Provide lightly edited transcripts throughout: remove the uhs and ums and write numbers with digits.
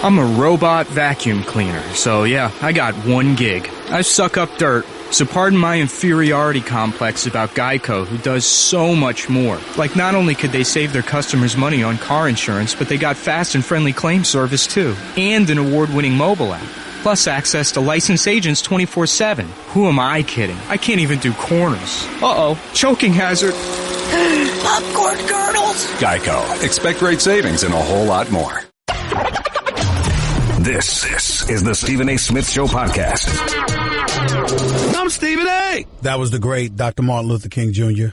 I'm a robot vacuum cleaner, so yeah, I got one gig. I suck up dirt, so pardon my inferiority complex about Geico, who does so much more. Like, not only could they save their customers money on car insurance, but they got fast and friendly claim service too, and an award-winning mobile app. Plus access to licensed agents 24/7. Who am I kidding? I can't even do corners. Uh-oh, choking hazard. Popcorn kernels. Geico. Expect great savings and a whole lot more. This is the Stephen A. Smith Show podcast. I'm Stephen A. That was the great Dr. Martin Luther King Jr.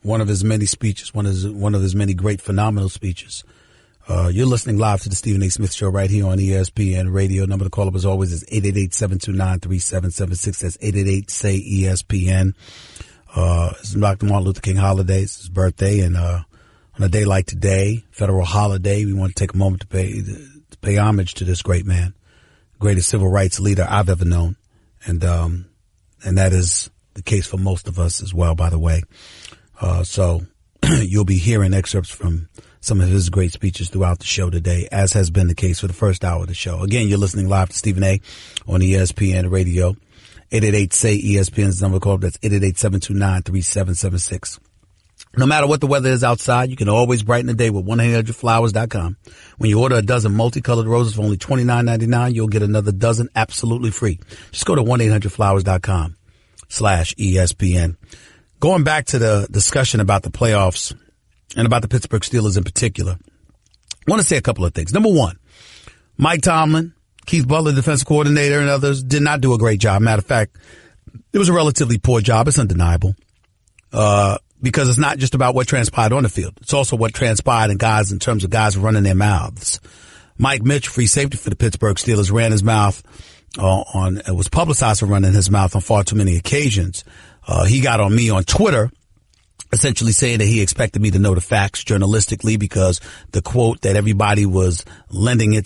One of his many speeches, one of his many great, phenomenal speeches. You're listening live to the Stephen A. Smith Show right here on ESPN Radio. Number to call up as always is 888-729-3776. That's 888-SAY-ESPN. It's Dr. Martin Luther King holiday. It's his birthday, and on a day like today, federal holiday, we want to take a moment to pay homage to this great man, greatest civil rights leader I've ever known, and that is the case for most of us as well, by the way. So you'll be hearing excerpts from some of his great speeches throughout the show today, as has been the case for the first hour of the show. Again, you're listening live to Stephen A. on ESPN Radio. 888-SAY-ESPN's number to call up. That's 888-729-3776. No matter what the weather is outside, you can always brighten the day with 1-800-Flowers.com. When you order a dozen multicolored roses for only $29.99, you'll get another dozen absolutely free. Just go to 1-800-Flowers.com/ESPN. Going back to the discussion about the playoffs and about the Pittsburgh Steelers in particular, I want to say a couple of things. Number one, Mike Tomlin, Keith Butler, defensive coordinator, and others did not do a great job. Matter of fact, it was a relatively poor job. It's undeniable. Because it's not just about what transpired on the field. It's also what transpired in terms of guys running their mouths. Mike Mitch, free safety for the Pittsburgh Steelers, ran his mouth it was publicized for running his mouth on far too many occasions. He got on me on Twitter, essentially saying that he expected me to know the facts journalistically because the quote that everybody was lending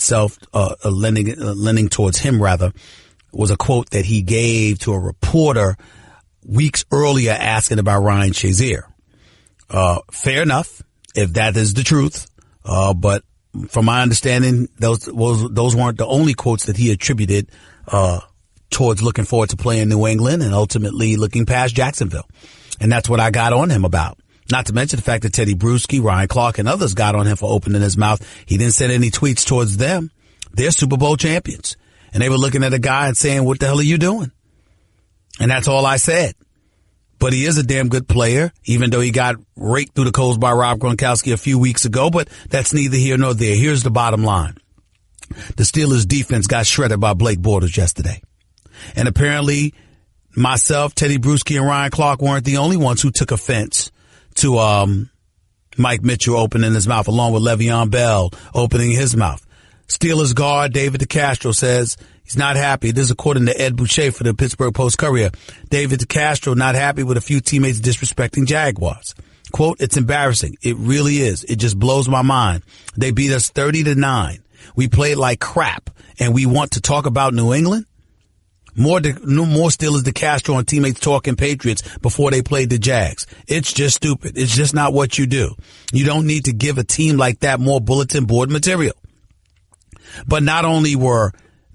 towards him rather, was a quote that he gave to a reporter weeks earlier asking about Ryan Shazier. Fair enough, if that is the truth. But from my understanding, those weren't the only quotes that he attributed towards looking forward to playing New England and ultimately looking past Jacksonville. And that's what I got on him about. Not to mention the fact that Teddy Bruschi, Ryan Clark, and others got on him for opening his mouth. He didn't send any tweets towards them. They're Super Bowl champions. And they were looking at a guy and saying, what the hell are you doing? And that's all I said. But he is a damn good player, even though he got raked through the coals by Rob Gronkowski a few weeks ago. But that's neither here nor there. Here's the bottom line. The Steelers defense got shredded by Blake Bortles yesterday. And apparently myself, Teddy Bruschi, and Ryan Clark weren't the only ones who took offense to Mike Mitchell opening his mouth, along with Le'Veon Bell opening his mouth. Steelers guard David DeCastro says he's not happy. This is according to Ed Boucher for the Pittsburgh Post-Courier. David DeCastro not happy with a few teammates disrespecting Jaguars. Quote, it's embarrassing. It really is. It just blows my mind. They beat us 30-9. We played like crap, and we want to talk about New England? More Steelers DeCastro and teammates talking Patriots before they played the Jags. It's just stupid. It's just not what you do. You don't need to give a team like that more bulletin board material. But not only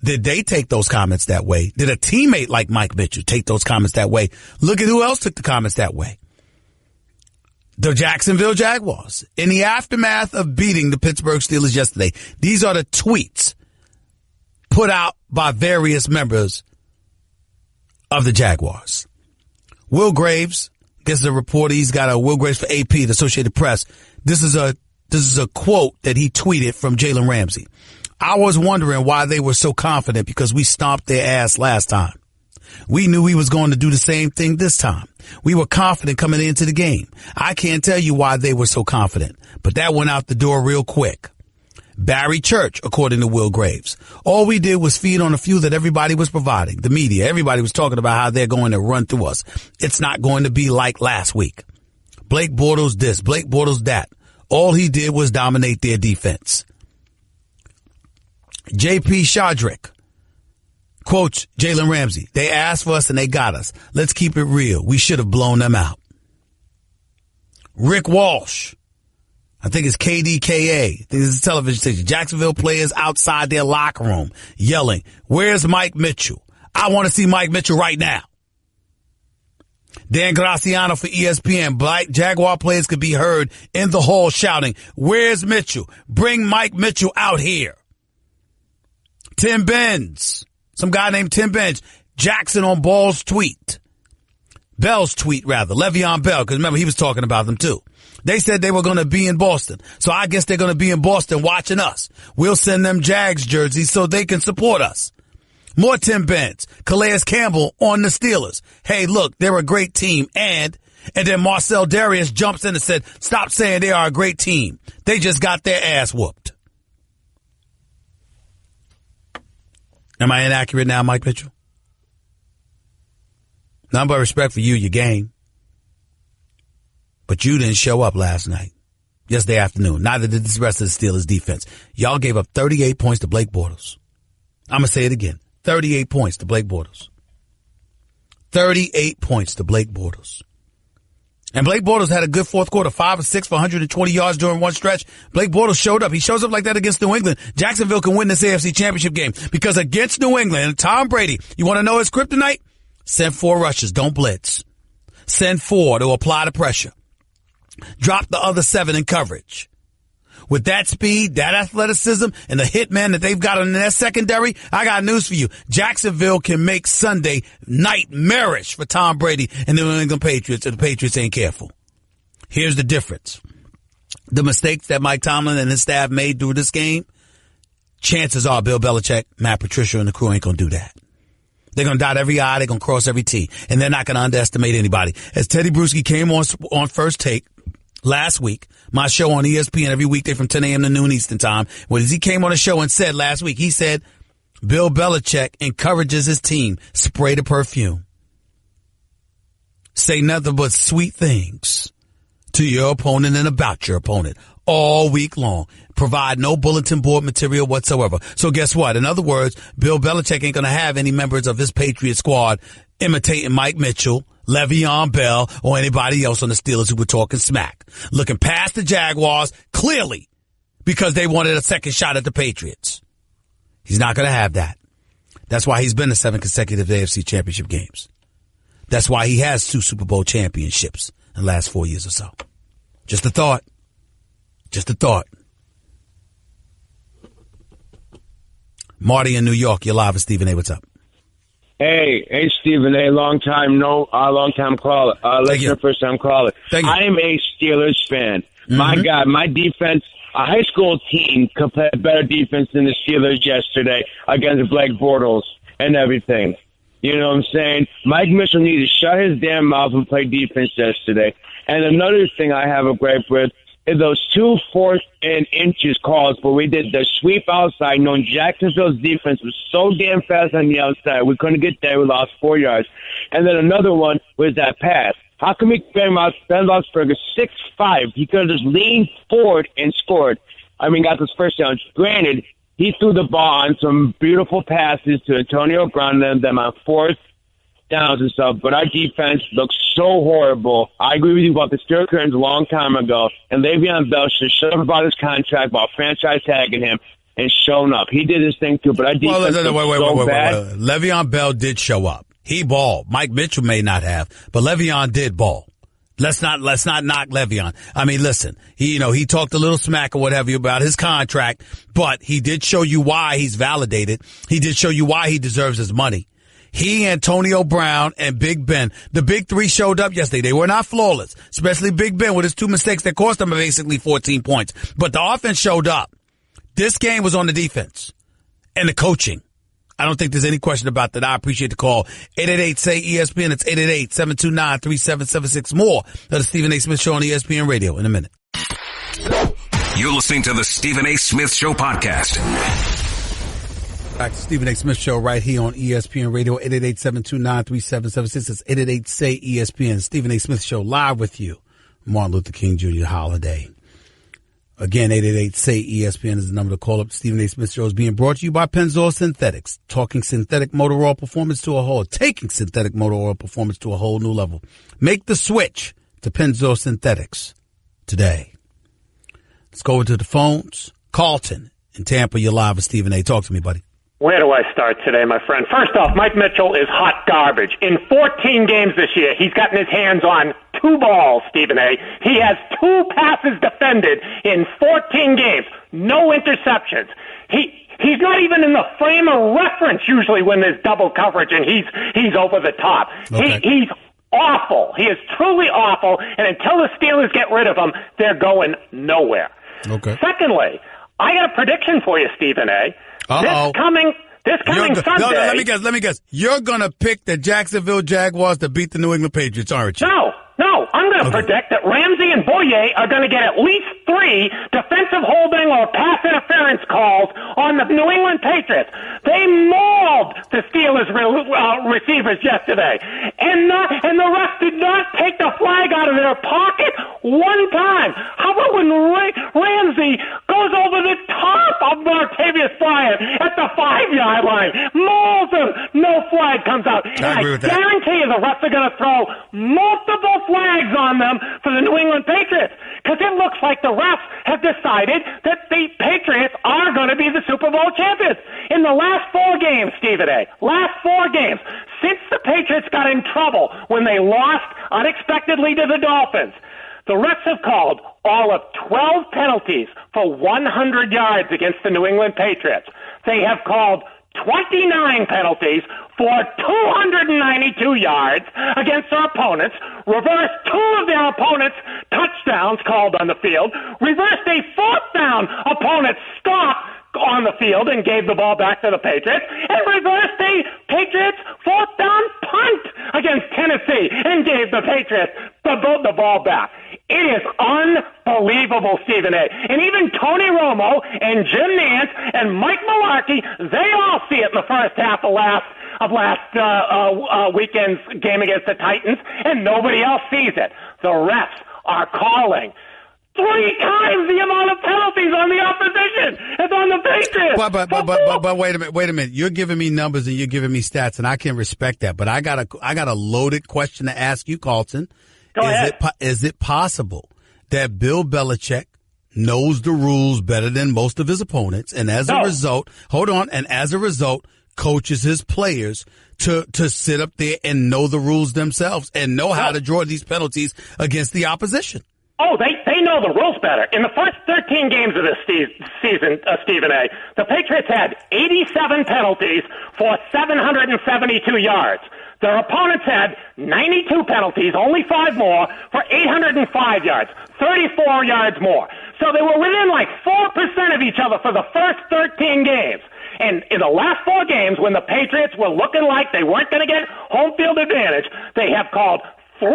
did they take those comments that way, did a teammate like Mike Mitchell take those comments that way? Look at who else took the comments that way. The Jacksonville Jaguars. In the aftermath of beating the Pittsburgh Steelers yesterday, these are the tweets put out by various members of the Jaguars. Will Graves, this is a reporter, he's got a Will Graves for AP, the Associated Press. This is a quote that he tweeted from Jalen Ramsey. I was wondering why they were so confident because we stomped their ass last time. We knew we was going to do the same thing this time. We were confident coming into the game. I can't tell you why they were so confident, but that went out the door real quick. Barry Church, according to Will Graves. All we did was feed on a few that everybody was providing. The media, everybody was talking about how they're going to run through us. It's not going to be like last week. Blake Bortles this, Blake Bortles that. All he did was dominate their defense. J.P. Shadrick quotes Jalen Ramsey. They asked for us and they got us. Let's keep it real. We should have blown them out. Rick Walsh. I think it's KDKA. I think this is a television station. Jacksonville players outside their locker room yelling, "Where's Mike Mitchell? I want to see Mike Mitchell right now." Dan Graciano for ESPN. Black Jaguar players could be heard in the hall shouting, "Where's Mitchell? Bring Mike Mitchell out here." Tim Benz. Some guy named Tim Benz. Jackson on Bell's tweet, Le'Veon Bell, because remember, he was talking about them too. They said they were going to be in Boston. So I guess they're going to be in Boston watching us. We'll send them Jags jerseys so they can support us. More Tim Benz. Calais Campbell on the Steelers. Hey, look, they're a great team. And then Marcel Darius jumps in and said, "Stop saying they are a great team. They just got their ass whooped." Am I inaccurate now, Mike Mitchell? None but respect for you, your game. But you didn't show up last night, yesterday afternoon. Neither did the rest of the Steelers defense. Y'all gave up 38 points to Blake Bortles. I'm going to say it again. 38 points to Blake Bortles. 38 points to Blake Bortles. And Blake Bortles had a good fourth quarter, 5 of 6 for 120 yards during one stretch. Blake Bortles showed up. He shows up like that against New England. Jacksonville can win this AFC Championship game because against New England and Tom Brady, you want to know his kryptonite? Send 4 rushes. Don't blitz. Send 4 to apply the pressure. Drop the other 7 in coverage. With that speed, that athleticism, and the hitman that they've got in their secondary, I got news for you. Jacksonville can make Sunday nightmarish for Tom Brady and the New England Patriots if the Patriots ain't careful. Here's the difference. The mistakes that Mike Tomlin and his staff made through this game, chances are Bill Belichick, Matt Patricia, and the crew ain't going to do that. They're going to dot every I, they're going to cross every T, and they're not going to underestimate anybody. As Teddy Bruschi came on First Take last week, my show on ESPN every weekday from 10 a.m. to noon Eastern time, when he came on the show and said last week, he said, Bill Belichick encourages his team, spray the perfume. Say nothing but sweet things to your opponent and about your opponent all week long. Provide no bulletin board material whatsoever. So guess what? In other words, Bill Belichick ain't going to have any members of his Patriot squad imitating Mike Mitchell, Le'Veon Bell, or anybody else on the Steelers who were talking smack. Looking past the Jaguars, clearly, because they wanted a second shot at the Patriots. He's not going to have that. That's why he's been to 7 consecutive AFC Championship games. That's why he has 2 Super Bowl championships in the last 4 years or so. Just a thought. Just a thought. Marty in New York, you're live with Stephen A. What's up? Hey, Stephen A. Long time caller. Listener, first time caller. I am a Steelers fan. Mm-hmm. My God, my defense, a high school team could play better defense than the Steelers yesterday against Blake Bortles and everything. You know what I'm saying? Mike Mitchell needed to shut his damn mouth and play defense yesterday. And another thing I have a gripe with is those 2 4th and inches calls where we did the sweep outside, knowing Jacksonville's defense was so damn fast on the outside. We couldn't get there. We lost 4 yards. And then another one was that pass. How come we Ben Roethlisberger 6'5"? He could have just leaned forward and scored. Got this first down. Granted, he threw the ball on some beautiful passes to Antonio Brown and them on 4th downs and stuff, but our defense looks so horrible. I agree with you about the Steel Curtains a long time ago, and Le'Veon Bell should shut up about his contract, about franchise tagging him, and showing up. He did his thing too, but our defense bad. Le'Veon Bell did show up. He balled. Mike Mitchell may not have, but Le'Veon did ball. Let's not knock Le'Veon. Listen, he talked a little smack or whatever about his contract, but he did show you why he's validated. He did show you why he deserves his money. He, Antonio Brown, and Big Ben, the big 3 showed up yesterday. They were not flawless, especially Big Ben with his 2 mistakes that cost him basically 14 points. But the offense showed up. This game was on the defense and the coaching. I don't think there's any question about that. I appreciate the call. 888-SAY-ESPN. It's 888-729-3776. More of the Stephen A. Smith Show on ESPN Radio in a minute. You're listening to the Stephen A. Smith Show podcast. Back to Stephen A. Smith Show right here on ESPN Radio, 888-729-3776. It's 888-SAY-ESPN. Stephen A. Smith Show live with you. Martin Luther King Jr. holiday. Again, 888-SAY-ESPN is the number to call up. Stephen A. Smith Show is being brought to you by Pennzoil Synthetics. Talking synthetic motor oil performance to a whole. Taking synthetic motor oil performance to a whole new level. Make the switch to Pennzoil Synthetics today. Let's go into the phones. Carlton in Tampa, you're live with Stephen A. Talk to me, buddy. Where do I start today, my friend? First off, Mike Mitchell is hot garbage. In 14 games this year, he's gotten his hands on 2 balls, Stephen A. He has 2 passes defended in 14 games. No interceptions. He's not even in the frame of reference usually when there's double coverage and he's over the top. Okay. He's awful. He is truly awful, and until the Steelers get rid of him, they're going nowhere. Okay. Secondly, I got a prediction for you, Stephen A. Uh-oh. This coming Sunday. No, let me guess. You're going to pick the Jacksonville Jaguars to beat the New England Patriots, aren't you? No. I'm going to predict that Ramsey and Boye are going to get at least 3 defensive holding or pass interference calls on the New England Patriots. They mauled the Steelers receivers yesterday. And the refs did not take the flag out of their pocket one time. How about when Ramsey goes over the top of Martavius Bryant at the 5-yard line, mauls him, no flag comes out. I agree with that. I guarantee you the refs are going to throw multiple flags on them for the New England Patriots, because it looks like the refs have decided that the Patriots are going to be the Super Bowl champions. In the last 4 games, Stephen A., since the Patriots got in trouble when they lost unexpectedly to the Dolphins, the refs have called all of 12 penalties for 100 yards against the New England Patriots. They have called 29 penalties for 292 yards against their opponents, reversed 2 of their opponents' touchdowns called on the field, reversed a 4th down opponent's stop on the field and gave the ball back to the Patriots, and reversed a Patriots 4th down punt against Tennessee and gave the Patriots the ball back. It is unbelievable, Stephen A. And even Tony Romo and Jim Nantz and Mike Mularkey, they all see it in the first half of last weekend's game against the Titans, and nobody else sees it. The refs are calling 3 times the amount of penalties on the opposition as on the Patriots. But wait a minute. You're giving me numbers and you're giving me stats, and I can respect that. But I got a loaded question to ask you, Carlton. Go ahead. Is it possible that Bill Belichick knows the rules better than most of his opponents, and as a result, coaches his players to sit up there and know the rules themselves and know how to draw these penalties against the opposition? Oh, they know the rules better. In the first 13 games of this season, Stephen A., the Patriots had 87 penalties for 772 yards. Their opponents had 92 penalties, only 5 more, for 805 yards, 34 yards more. So they were within like 4% of each other for the first 13 games. And in the last 4 games, when the Patriots were looking like they weren't going to get home field advantage, they have called 3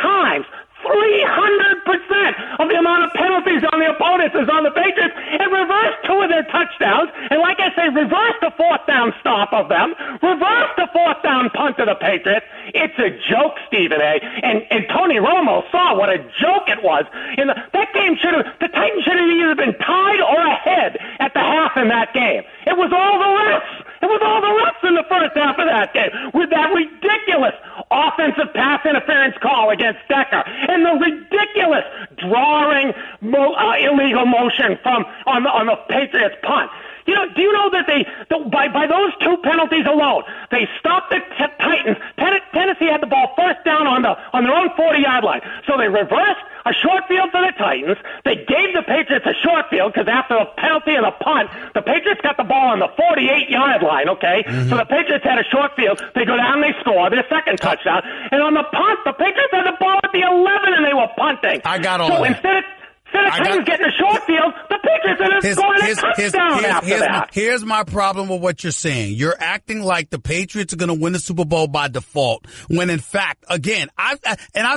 times 300% of the amount of penalties on the opponents is on the Patriots, and reversed 2 of their touchdowns. And like I say, reversed the 4th down stop of them, reversed the 4th down punt to the Patriots. It's a joke, Stephen A. And Tony Romo saw what a joke it was. That game the Titans should have either been tied or ahead at the half in that game. It was all the refs. It was all the refs in the first half of that game with that ridiculous offensive pass interference call against Decker and the ridiculous drawing illegal motion on the Patriots punt. Do you know that by those 2 penalties alone, they stopped the Titans. Tennessee had the ball first down on their own 40-yard line. So they reversed a short field for the Titans. They gave the Patriots a short field because after the penalty and the punt, the Patriots got the ball on the 48-yard line, okay? Mm-hmm. So the Patriots had a short field. They go down and they score their second touchdown. And on the punt, the Patriots had the ball at the 11 and they were punting. I got all that. Instead of Titans getting a short field, the Patriots ended up scoring a touchdown after that. Here's my problem with what you're saying. You're acting like the Patriots are going to win the Super Bowl by default, when in fact, again, I've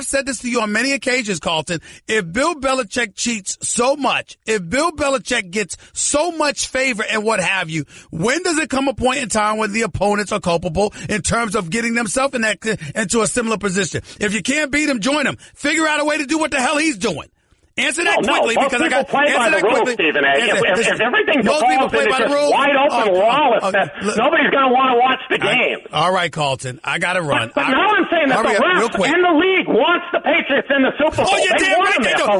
said this to you on many occasions, Carlton, if Bill Belichick cheats so much, if Bill Belichick gets so much favor and what have you, when does it come a point in time when the opponents are culpable in terms of getting themselves into a similar position? If you can't beat him, join him. Figure out a way to do what the hell he's doing. Answer that quickly because I got play by the rules, Stephen A. If everything defaults into just wide open lawlessness, nobody's going to want to watch the game. All right, Carlton, I got to run. But now I'm saying that the rest and the league wants the Patriots in the Super Bowl. Oh, you're damn right they do.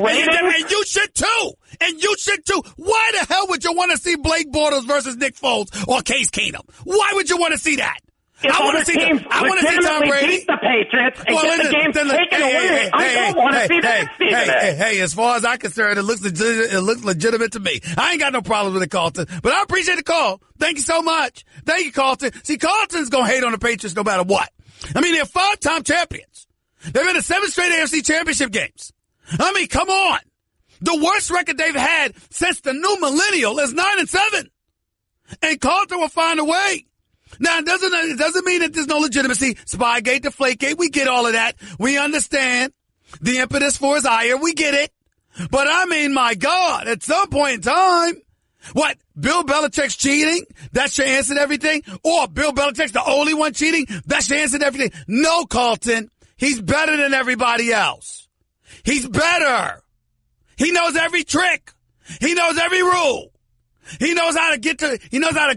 And you should too. And you should too. Why the hell would you want to see Blake Bortles versus Nick Foles or Case Keenum? Why would you want to see that? I want to see Tom Brady beat the Patriots and get the game taken away. I don't want to see that, Stephen A. Hey, as far as I'm concerned, it looks legitimate to me. I ain't got no problem with it, Carlton, but I appreciate the call. Thank you so much. Thank you, Carlton. See, Carlton's going to hate on the Patriots no matter what. I mean, they're 5-time champions. They've been to 7 straight AFC championship games. I mean, come on. The worst record they've had since the new millennial is 9-7. And Carlton will find a way. Now, it doesn't mean that there's no legitimacy. Spygate, Deflategate, we get all of that. We understand the impetus for his ire. We get it. But I mean, my God, at some point in time, what, Bill Belichick's cheating? That's your answer to everything? Or Bill Belichick's the only one cheating? That's your answer to everything? No, Carlton. He's better than everybody else. He's better. He knows every trick. He knows every rule. He knows how to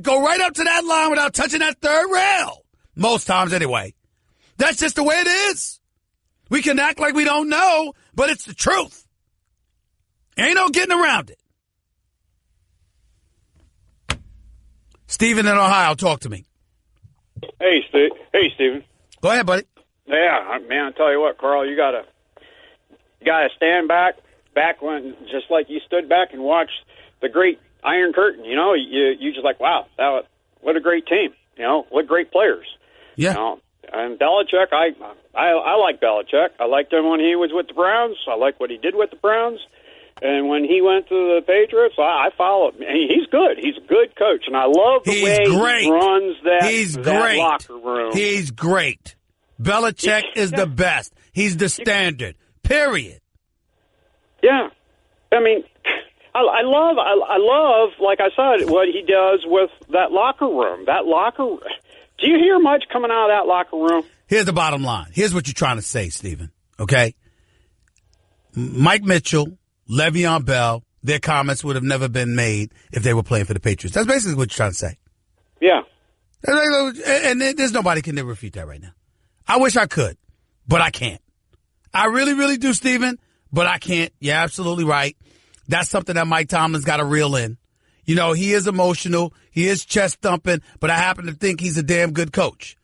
go right up to that line without touching that third rail. Most times anyway. That's just the way it is. We can act like we don't know, but it's the truth. Ain't no getting around it. Steven in Ohio, talk to me. Hey, Steven. Go ahead, buddy. Yeah, man, I tell you what, Carl, you gotta stand back when, just like you stood back and watched the great Iron Curtain. You know, you just like, wow, what a great team. You know, what great players. Yeah. You know? And Belichick, I like Belichick. I liked him when he was with the Browns. I like what he did with the Browns. And when he went to the Patriots, I followed him. He's good. He's a good coach, and I love the way he runs that locker room. He's great. Belichick is the best. He's the standard. Period. Yeah. I mean, I love, like I said, what he does with that locker room. Do you hear much coming out of that locker room? Here's the bottom line. Here's what you're trying to say, Stephen. Okay? Mike Mitchell, Le'Veon Bell, their comments would have never been made if they were playing for the Patriots. That's basically what you're trying to say. Yeah. And there's nobody can never refute that right now. I wish I could, but I can't. I really, really do, Stephen, but I can't. You're absolutely right. That's something that Mike Tomlin's got to reel in. You know, he is emotional. He is chest thumping, but I happen to think he's a damn good coach.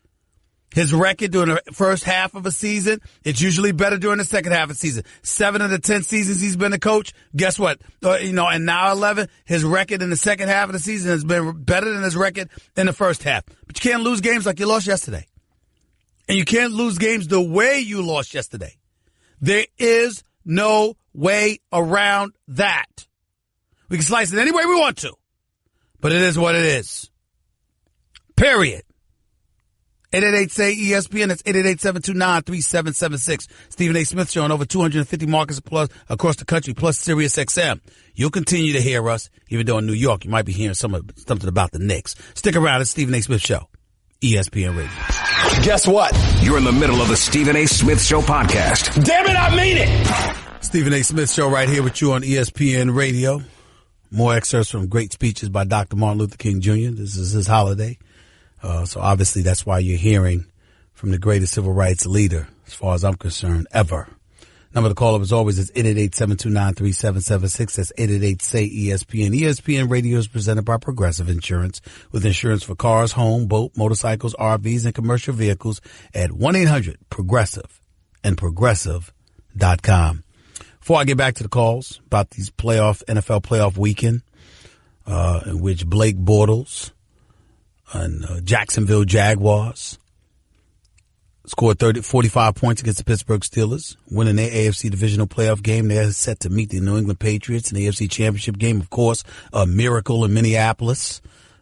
His record during the first half of a season, it's usually better during the second half of the season. 7 of the 10 seasons he's been a coach, guess what? And now 11, his record in the second half of the season has been better than his record in the first half. But you can't lose games like you lost yesterday. And you can't lose games the way you lost yesterday. There is no way around that. We can slice it any way we want to, but it is what it is. Period. 888-SAY-ESPN. That's 888-729-3776. Stephen A. Smith Show on over 250 markets plus across the country, plus Sirius XM. You'll continue to hear us, even though in New York you might be hearing something about the Knicks. Stick around. It's Stephen A. Smith Show, ESPN Radio. Guess what? You're in the middle of the Stephen A. Smith Show podcast. Damn it, I mean it! Stephen A. Smith Show right here with you on ESPN Radio. More excerpts from great speeches by Dr. Martin Luther King Jr. This is his holiday. So obviously that's why you're hearing from the greatest civil rights leader, as far as I'm concerned, ever. Number to call up as always is 888-729-3776. That's 888-SAY-ESPN. ESPN Radio is presented by Progressive Insurance, with insurance for cars, home, boat, motorcycles, RVs, and commercial vehicles at 1-800-PROGRESSIVE and Progressive.com. Before I get back to the calls about these NFL playoff weekend, in which Blake Bortles and Jacksonville Jaguars scored 45 points against the Pittsburgh Steelers, winning their AFC divisional playoff game. They're set to meet the New England Patriots in the AFC championship game. Of course, a miracle in Minneapolis,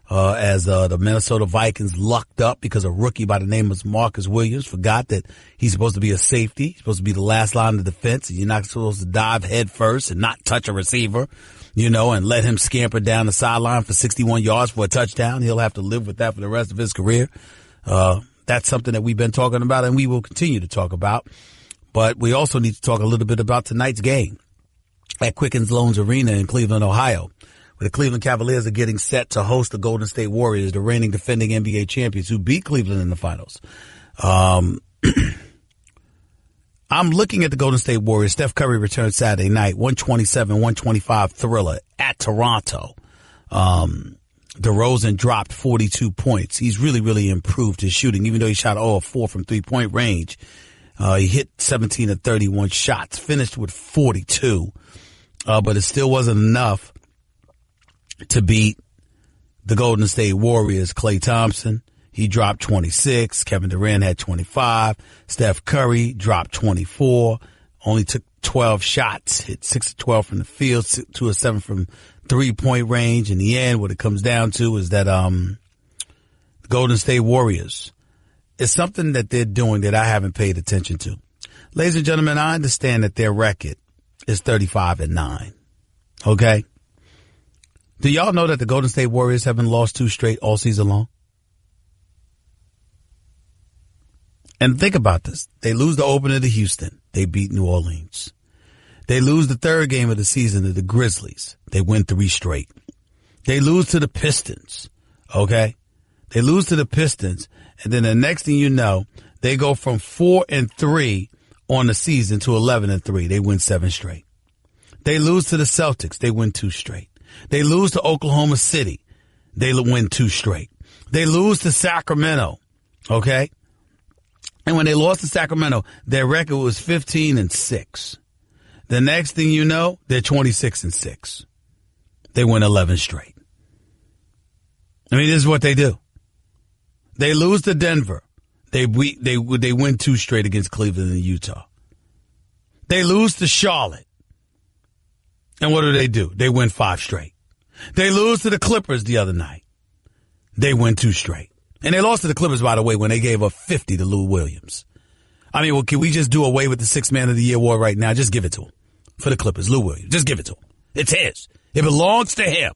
as the Minnesota Vikings lucked up because a rookie by the name of Marcus Williams forgot that he's supposed to be a safety. He's supposed to be the last line of defense, and you're not supposed to dive head first and not touch a receiver, and let him scamper down the sideline for 61 yards for a touchdown. He'll have to live with that for the rest of his career. That's something that we've been talking about, and we will continue to talk about. But we also need to talk a little bit about tonight's game. at Quicken Loans Arena in Cleveland, Ohio, where the Cleveland Cavaliers are getting set to host the Golden State Warriors, the reigning defending NBA champions who beat Cleveland in the finals. I'm looking at the Golden State Warriors. Steph Curry returned Saturday night, 127-125 thriller at Toronto. DeRozan dropped 42 points. He's really, really improved his shooting, even though he shot 0 of 4 from three-point range. He hit 17 of 31 shots, finished with 42, but it still wasn't enough to beat the Golden State Warriors. Klay Thompson, he dropped 26. Kevin Durant had 25. Steph Curry dropped 24. Only took 12 shots, hit 6 of 12 from the field, 2 of 7 from three-point range. In the end, what it comes down to is that the Golden State Warriors is something that they're doing that I haven't paid attention to. Ladies and gentlemen, I understand that their record is 35-9. Okay? Do y'all know that the Golden State Warriors haven't lost 2 straight all season long? And think about this. They lose the opener to Houston. They beat New Orleans. They lose the third game of the season to the Grizzlies. They win 3 straight. They lose to the Pistons. Okay? They lose to the Pistons. And then the next thing you know, they go from 4-3 on the season to 11-3. They win 7 straight. They lose to the Celtics. They win 2 straight. They lose to Oklahoma City. They win 2 straight. They lose to Sacramento. Okay? And when they lost to Sacramento, their record was 15-6. The next thing you know, they're 26-6. They win 11 straight. I mean, this is what they do. They lose to Denver. They win 2 straight against Cleveland and Utah. They lose to Charlotte. And what do? They win 5 straight. They lose to the Clippers the other night. They win 2 straight. And they lost to the Clippers, by the way, when they gave up 50 to Lou Williams. I mean, well, can we just do away with the 6th Man of the Year award right now? Just give it to him. For the Clippers, Lou Williams. Just give it to him. It's his. It belongs to him.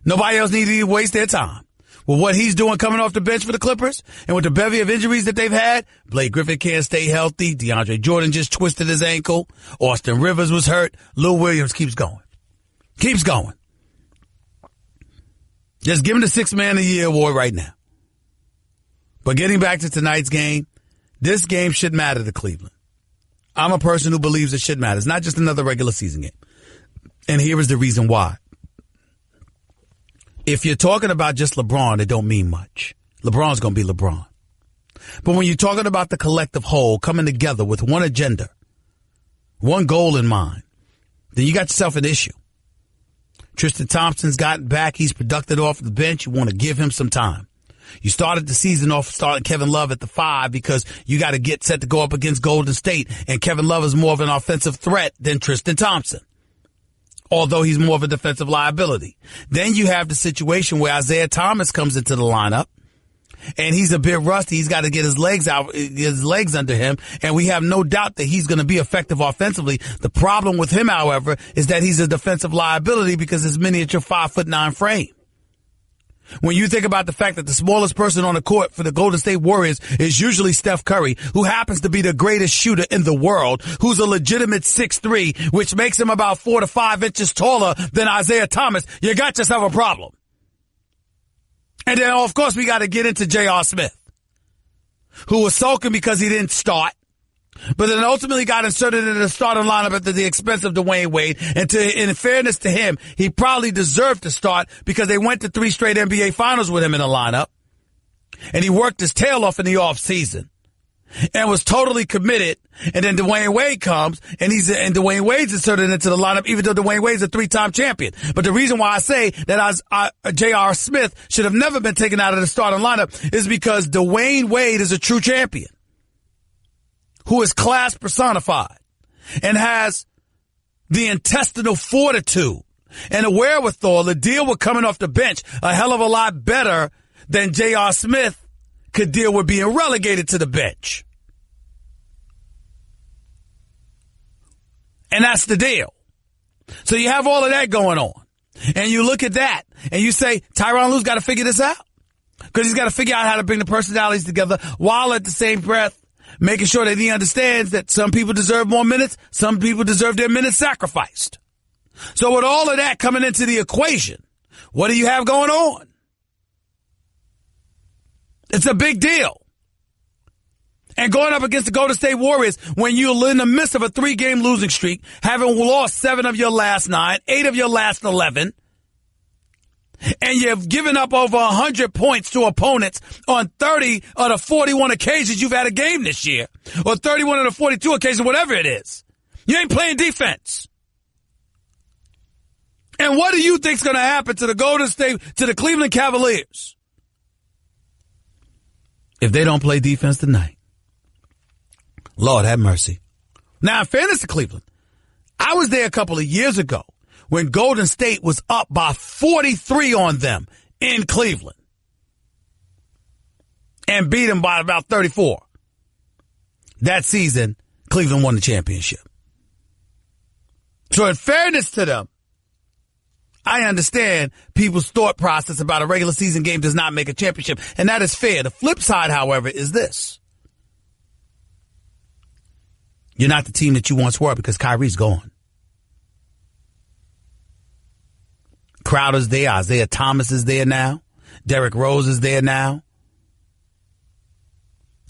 Nobody else needs to waste their time. With what he's doing coming off the bench for the Clippers, and with the bevy of injuries that they've had, Blake Griffin can't stay healthy. DeAndre Jordan just twisted his ankle. Austin Rivers was hurt. Lou Williams keeps going. Keeps going. Just give him the 6th Man of the Year award right now. But getting back to tonight's game, this game should matter to Cleveland. I'm a person who believes it should matter. It's not just another regular season game. And here is the reason why. If you're talking about just LeBron, it don't mean much. LeBron's going to be LeBron. But when you're talking about the collective whole coming together with one agenda, one goal in mind, then you got yourself an issue. Tristan Thompson's gotten back. He's productive off the bench. You want to give him some time. You started the season off starting Kevin Love at the 5 because you got to get set to go up against Golden State, and Kevin Love is more of an offensive threat than Tristan Thompson, although he's more of a defensive liability. Then you have the situation where Isaiah Thomas comes into the lineup, and he's a bit rusty. He's got to get his legs under him, and we have no doubt that he's going to be effective offensively. The problem with him, however, is that he's a defensive liability because his miniature 5'9" frame. When you think about the fact that the smallest person on the court for the Golden State Warriors is usually Steph Curry, who happens to be the greatest shooter in the world, who's a legitimate 6'3", which makes him about 4 to 5 inches taller than Isaiah Thomas, you got yourself a problem. And then, of course, we got to get into J.R. Smith, who was sulking because he didn't start, but then ultimately got inserted into the starting lineup at the expense of Dwayne Wade. And in fairness to him, he probably deserved to start because they went to 3 straight NBA finals with him in the lineup. And he worked his tail off in the offseason and was totally committed. And then Dwayne Wade comes and Dwayne Wade's inserted into the lineup, even though Dwayne Wade's a 3-time champion. But the reason why I say that J.R. Smith should have never been taken out of the starting lineup is because Dwayne Wade is a true champion, who is class personified and has the intestinal fortitude and the wherewithal to deal with coming off the bench a hell of a lot better than J.R. Smith could deal with being relegated to the bench. And that's the deal. So you have all of that going on. And you look at that and you say, Tyronn Lue's got to figure this out. Because he's got to figure out how to bring the personalities together while at the same breath making sure that he understands that some people deserve more minutes, some people deserve their minutes sacrificed. So with all of that coming into the equation, what do you have going on? It's a big deal. And going up against the Golden State Warriors when you're in the midst of a 3-game losing streak, having lost 7 of your last 9, 8 of your last 11, and you've given up over 100 points to opponents on 30 of the 41 occasions you've had a game this year, or 31 of the 42 occasions, whatever it is. You ain't playing defense. And what do you think's going to happen to the Golden State, to the Cleveland Cavaliers if they don't play defense tonight? Lord have mercy. Now, in fairness to Cleveland, I was there a couple of years ago when Golden State was up by 43 on them in Cleveland and beat them by about 34. That season, Cleveland won the championship. So in fairness to them, I understand people's thought process about a regular season game does not make a championship, and that is fair. The flip side, however, is this. You're not the team that you once were because Kyrie's gone. Crowder's there. Isaiah Thomas is there now. Derrick Rose is there now.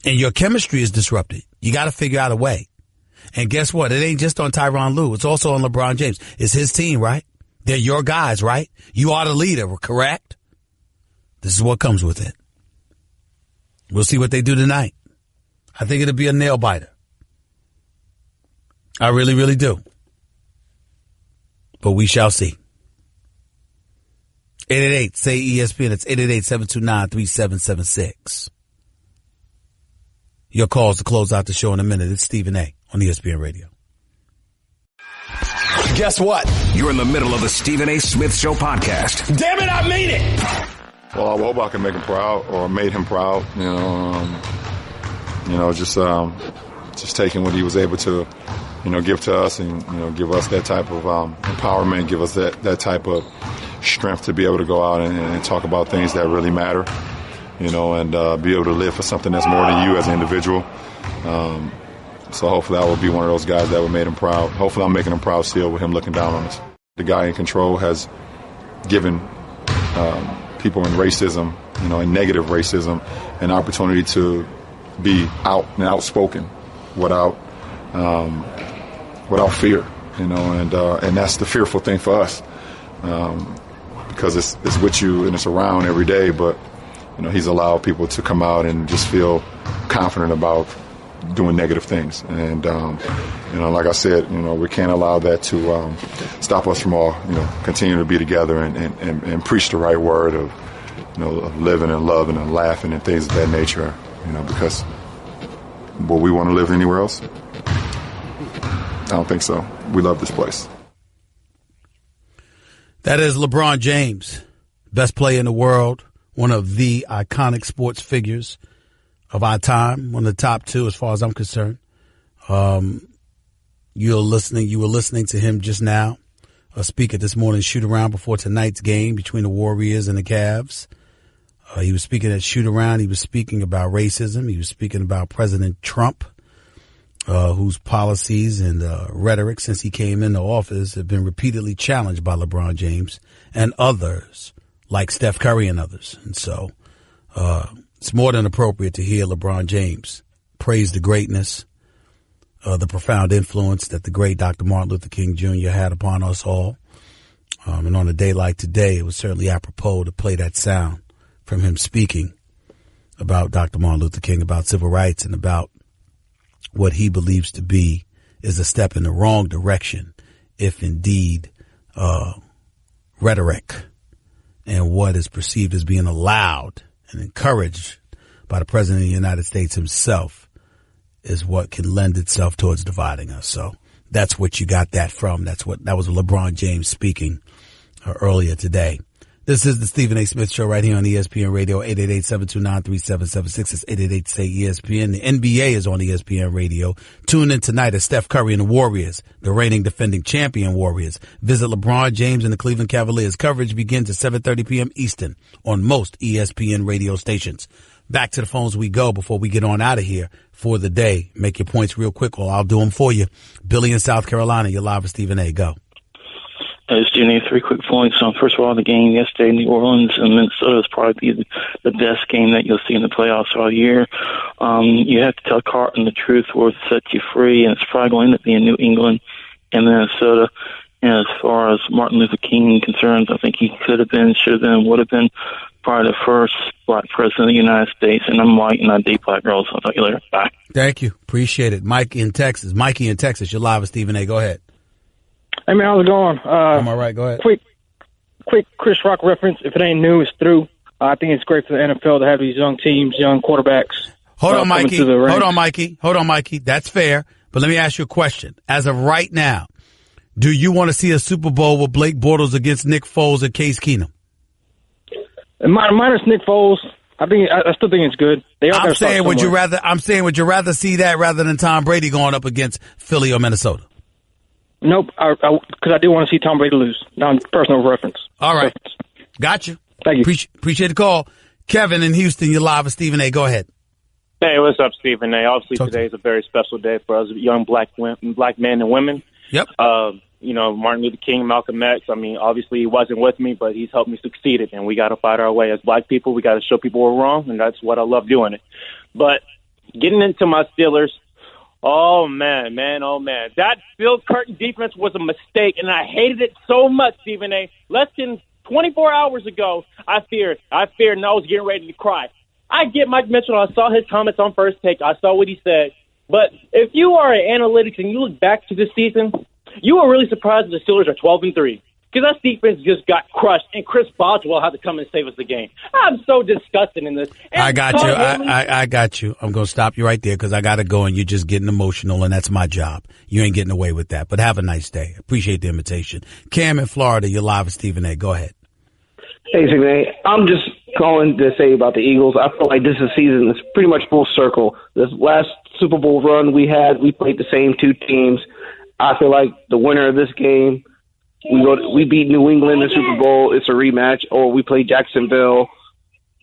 And your chemistry is disrupted. You got to figure out a way. And guess what? It ain't just on Tyronn Lue. It's also on LeBron James. It's his team, right? They're your guys, right? You are the leader, correct? This is what comes with it. We'll see what they do tonight. I think it'll be a nail biter. I really, really do. But we shall see. 888, say ESPN. It's 888-729-3776. Your calls to close out the show in a minute. It's Stephen A. on ESPN Radio. Guess what? You're in the middle of the Stephen A. Smith Show podcast. Damn it, I mean it! Well, I hope I can make him proud or made him proud. Just taking what he was able to, give to us and, give us that type of empowerment, give us that type of strength to be able to go out and talk about things that really matter, and be able to live for something that's more than you as an individual. So hopefully I will be one of those guys that would make him proud. Hopefully I'm making him proud still with him looking down on us. The guy in control has given people in racism, in negative racism, an opportunity to be out and outspoken without fear, and that's the fearful thing for us, because it's with you and it's around every day. But he's allowed people to come out and just feel confident about doing negative things, and like I said, we can't allow that to stop us from all continuing to be together and preach the right word of of living and loving and laughing and things of that nature, because will we want to live anywhere else? I don't think so. We love this place. That is LeBron James, best player in the world, one of the iconic sports figures of our time, one of the top 2 as far as I'm concerned. You were listening to him just now speak at this morning's shoot around before tonight's game between the Warriors and the Cavs. He was speaking at shoot around. He was speaking about racism. He was speaking about President Trump, whose policies and rhetoric since he came into office have been repeatedly challenged by LeBron James and others like Steph Curry and others. And so it's more than appropriate to hear LeBron James praise the greatness, the profound influence that the great Dr. Martin Luther King Jr. had upon us all. And on a day like today, it was certainly apropos to play that sound from him speaking about Dr. Martin Luther King, about civil rights, and about what he believes to be is a step in the wrong direction, if indeed rhetoric and what is perceived as being allowed and encouraged by the President of the United States himself is what can lend itself towards dividing us. So that's what you got that from. That was LeBron James speaking earlier today. This is the Stephen A. Smith Show right here on ESPN Radio, 888-729-3776. It's 888-SAY-ESPN. The NBA is on ESPN Radio. Tune in tonight as Steph Curry and the Warriors, the reigning defending champion Warriors, visit LeBron James and the Cleveland Cavaliers. Coverage begins at 7:30 p.m. Eastern on most ESPN radio stations. Back to the phones we go before we get on out of here for the day. Make your points real quick or I'll do them for you. Billy in South Carolina, you're live with Stephen A. Go. Stephen, 3 quick points. First of all, the game yesterday in New Orleans and Minnesota is probably the best game that you'll see in the playoffs all year. You have to tell Carton the truth or set you free, and it's probably going to end up being New England and Minnesota. And as far as Martin Luther King concerns, I think he could have been, should have been, would have been probably the first black president of the United States. And I'm white and I date black girls. I'll talk to you later. Bye. Thank you. Appreciate it. Mikey in Texas, you're live with Stephen A. Go ahead. Hey, man, how's it going? I'm all right. Go ahead. Quick Chris Rock reference. If it ain't new, it's through. I think it's great for the NFL to have these young teams, young quarterbacks. Hold on, Mikey. That's fair. But let me ask you a question. As of right now, do you want to see a Super Bowl with Blake Bortles against Nick Foles and Case Keenum? Minus Nick Foles, I still think it's good. I'm saying, would you rather see that rather than Tom Brady going up against Philly or Minnesota? Nope, because I do want to see Tom Brady lose. Personal reference. All right. Got you. Thank you. Appreciate the call. Kevin in Houston, you're live with Stephen A. Go ahead. Hey, what's up, Stephen A? Obviously, today is a very special day for us young black men and women. Yep. Martin Luther King, Malcolm X. I mean, obviously he wasn't with me, but he's helped me succeed it, and we got to fight our way as black people. We got to show people we're wrong, and that's what I love doing it. But getting into my Steelers, oh man. That Phil Curtin defense was a mistake, and I hated it so much, Stephen A. Less than 24 hours ago, I feared, and I was getting ready to cry. I get Mike Mitchell. I saw his comments on First Take. I saw what he said. But if you are an analytics and you look back to this season, you were really surprised that the Steelers are 12-3. Because that defense just got crushed, and Chris Boswell had to come and save us the game. I'm so disgusted in this. And I got you. I got you. I'm going to stop you right there because I got to go, and you're just getting emotional, and that's my job. You ain't getting away with that. But have a nice day. Appreciate the invitation. Cam in Florida, you're live with Stephen A. Go ahead. Hey, Stephen A. I'm just calling to say about the Eagles. I feel like this is a season that's pretty much full circle. This last Super Bowl run we played the same two teams. I feel like the winner of this game, we beat New England in the Super Bowl. It's a rematch, or we play Jacksonville,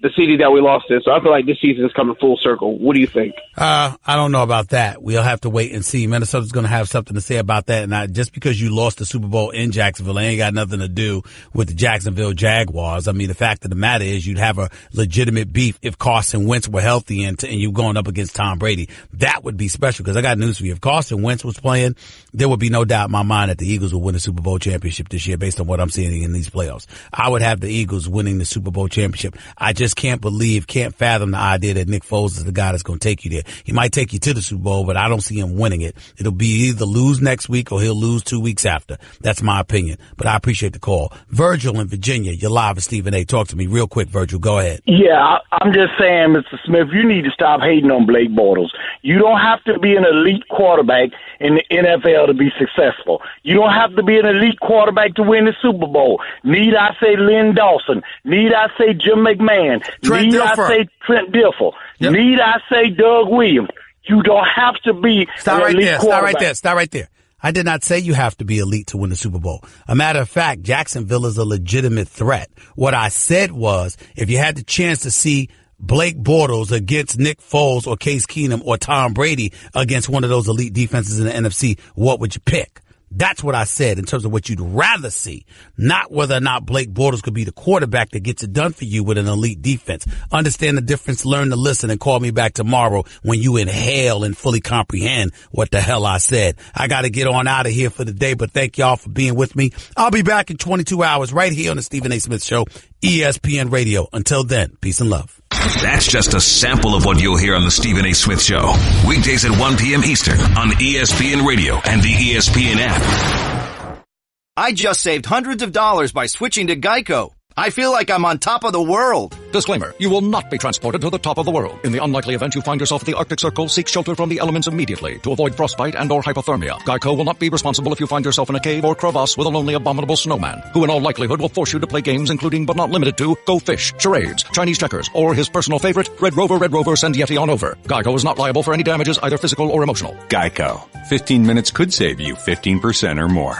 the city that we lost in. So I feel like this season is coming full circle. What do you think? I don't know about that. We'll have to wait and see. Minnesota's going to have something to say about that. And just because you lost the Super Bowl in Jacksonville, it ain't got nothing to do with the Jacksonville Jaguars. I mean, the fact of the matter is you'd have a legitimate beef if Carson Wentz were healthy and you going up against Tom Brady. That would be special because I got news for you. If Carson Wentz was playing, there would be no doubt in my mind that the Eagles would win the Super Bowl championship this year based on what I'm seeing in these playoffs. I would have the Eagles winning the Super Bowl championship. I just can't fathom the idea that Nick Foles is the guy that's going to take you there. He might take you to the Super Bowl, but I don't see him winning it. It'll be either lose next week or he'll lose 2 weeks after. That's my opinion. But I appreciate the call. Virgil in Virginia, you're live with Stephen A. Talk to me real quick, Virgil. Go ahead. Yeah, I'm just saying, Mr. Smith, you need to stop hating on Blake Bortles. You don't have to be an elite quarterback in the NFL to be successful. You don't have to be an elite quarterback to win the Super Bowl. Need I say Lynn Dawson? Need I say Jim McMahon? Need I say Trent Dilfer? Yep. Need I say Doug Williams? You don't have to be Stop right there. I did not say you have to be elite to win the Super Bowl. A matter of fact, Jacksonville is a legitimate threat. What I said was, if you had the chance to see Blake Bortles against Nick Foles or Case Keenum or Tom Brady against one of those elite defenses in the NFC, what would you pick? That's what I said in terms of what you'd rather see, not whether or not Blake Bortles could be the quarterback that gets it done for you with an elite defense. Understand the difference, learn to listen, and call me back tomorrow when you inhale and fully comprehend what the hell I said. I got to get on out of here for the day, but thank y'all for being with me. I'll be back in 22 hours right here on the Stephen A. Smith Show, ESPN Radio. Until then, peace and love. That's just a sample of what you'll hear on the Stephen A. Smith Show. Weekdays at 1 p.m. Eastern on ESPN Radio and the ESPN app. I just saved hundreds of dollars by switching to Geico. I feel like I'm on top of the world. Disclaimer, you will not be transported to the top of the world. In the unlikely event you find yourself at the Arctic Circle, seek shelter from the elements immediately to avoid frostbite and or hypothermia. Geico will not be responsible if you find yourself in a cave or crevasse with a lonely abominable snowman, who in all likelihood will force you to play games including but not limited to Go Fish, charades, Chinese checkers, or his personal favorite, Red Rover, send Yeti on over. Geico is not liable for any damages, either physical or emotional. Geico. 15 minutes could save you 15% or more.